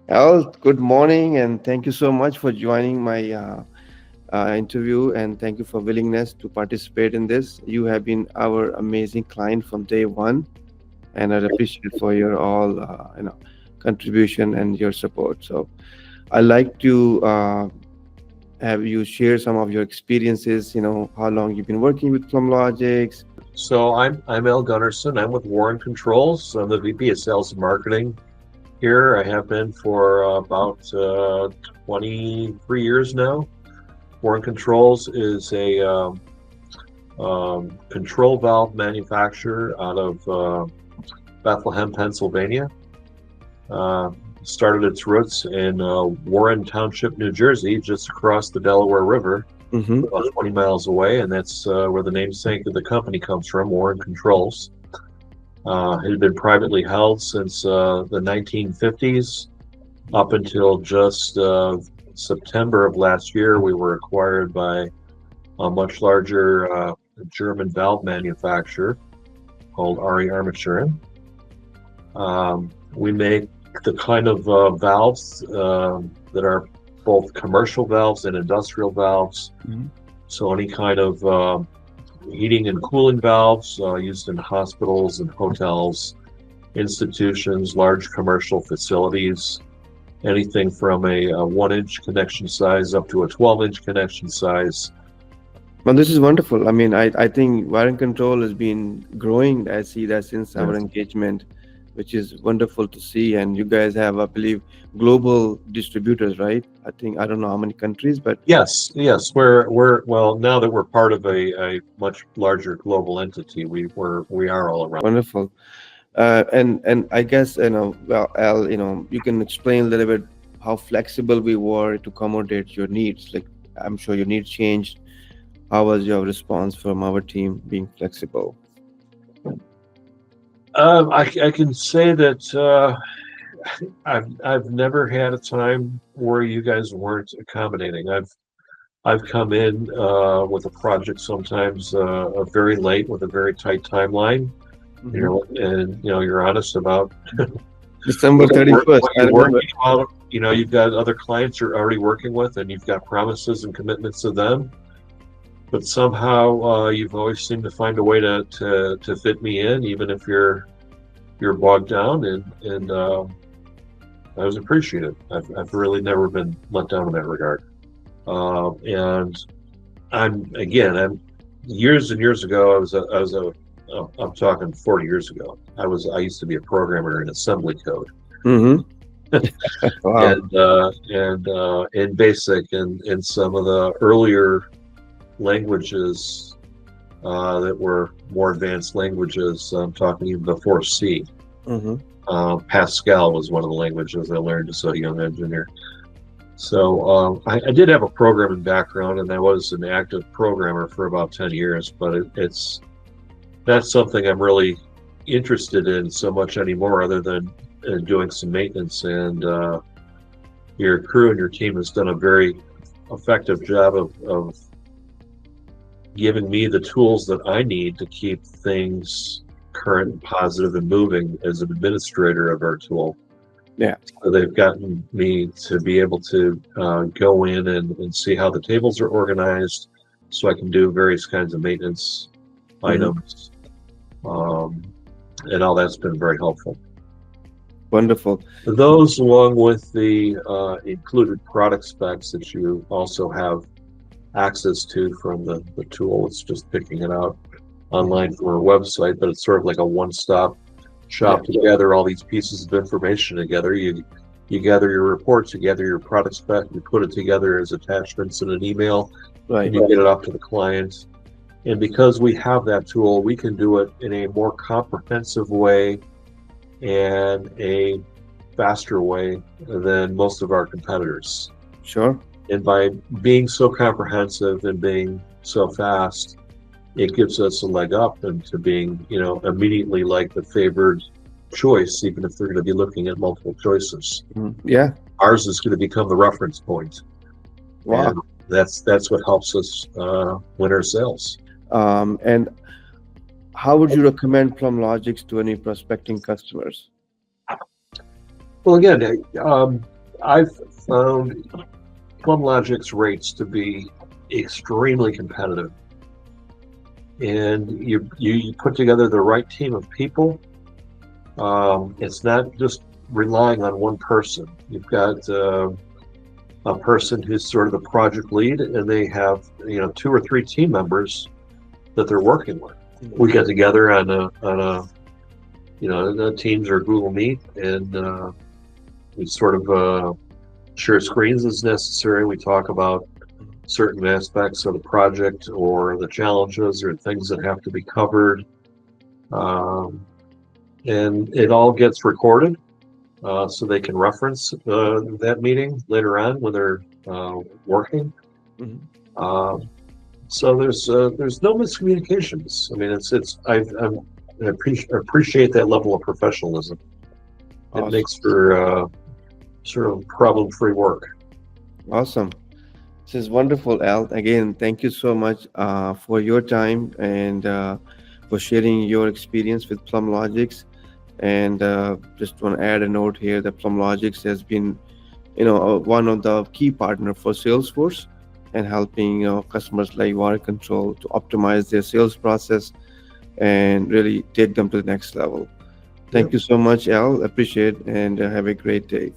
Al, good morning, and thank you so much for joining my interview, and thank you for willingness to participate in this. You have been our amazing client from day one, and I appreciate for your all contribution and your support. So I like to have you share some of your experiences. How long you've been working with Plumlogix. So I'm Al Gunnarsson. I'm with Warren Controls. I'm the VP of Sales and Marketing here. I have been for about 23 years now. Warren Controls is a control valve manufacturer out of Bethlehem, Pennsylvania. Started its roots in Warren Township, New Jersey, just across the Delaware River, Mm-hmm. about 20 miles away, and that's where the namesake of the company comes from, Warren Controls. It had been privately held since the 1950s. Up until just September of last year, we were acquired by a much larger German valve manufacturer called RE Armaturen. We make the kind of valves that are both commercial valves and industrial valves. Mhm. So any kind of heating and cooling valves used in hospitals and hotels, institutions, large commercial facilities, anything from a 1-inch connection size up to a 12-inch connection size. Well, this is wonderful. I think Warren Control has been growing. I see that since our Yes, engagement, which is wonderful to see. And you guys have, I believe, global distributors, right? I don't know how many countries, but yes. We're well, now that we're part of a much larger global entity, we are all around. wonderful. And I guess, well, Al, you can explain a little bit how flexible we were to accommodate your needs. Like, I'm sure your needs changed. How was your response from our team being flexible? I can say that I've never had a time where you guys weren't accommodating. I've come in with a project sometimes very late with a very tight timeline, Mhm. and you're honest about December 31st, what I you're remember. working on. You've got other clients you're already working with, and you've got promises and commitments to them. But somehow you've always seemed to find a way to fit me in, even if you're bogged down, and I was appreciative. I've really never been let down in that regard. And I'm years and years ago. I'm talking 40 years ago. I used to be a programmer in assembly code Mm-hmm. Wow. and in BASIC and in some of the earlier languages that were more advanced languages. I'm talking even before C. Mm-hmm. Pascal was one of the languages I learned as a young engineer. So I did have a programming background, and I was an active programmer for about 10 years, but it's not something I'm really interested in so much anymore, other than doing some maintenance. And your crew and your team has done a very effective job of giving me the tools that I need to keep things current and positive and moving as an administrator of our tool. Yeah. So they've gotten me to be able to go in and see how the tables are organized, so I can do various kinds of maintenance Mm-hmm. items, um, and all that's been very helpful. Wonderful. Those, along with the included product specs that you also have access to from the tool. It's just picking it out online from our website, but it's sort of like a one-stop Yeah. shop to gather all these pieces of information together. You gather your reports, you gather your product spec, you put it together as attachments in an email, Right. and you get it off to the client. And because we have that tool, we can do it in a more comprehensive way and a faster way than most of our competitors. Sure. And by being so comprehensive and being so fast, it gives us a leg up into being, immediately like the favored choice, even if they're going to be looking at multiple choices. Mhm. Yeah. Ours is going to become the reference point, Wow. and that's what helps us win our sales. And how would you recommend Plumlogix to any prospecting customers? Well, again, I've found Plumlogix rates to be extremely competitive, and you put together the right team of people. It's not just relying on one person. You've got a person who's sort of the project lead, and they have two or three team members that they're working with. We get together on a the Teams or Google Meet, and we sort of share screens as necessary. We talk about certain aspects of the project or the challenges or things that have to be covered, and it all gets recorded. So they can reference that meeting later on when they're working. Mhm. So there's no miscommunications. I mean, I appreciate that level of professionalism. It Awesome. makes for sort of problem-free work. Awesome. This is wonderful, Al. Again, thank you so much for your time and for sharing your experience with Plumlogix. And just want to add a note here that Plumlogix has been, one of the key partner for Salesforce and helping customers like Water Control to optimize their sales process and really take them to the next level. Yeah. Thank you so much, Al. Appreciate it, and have a great day.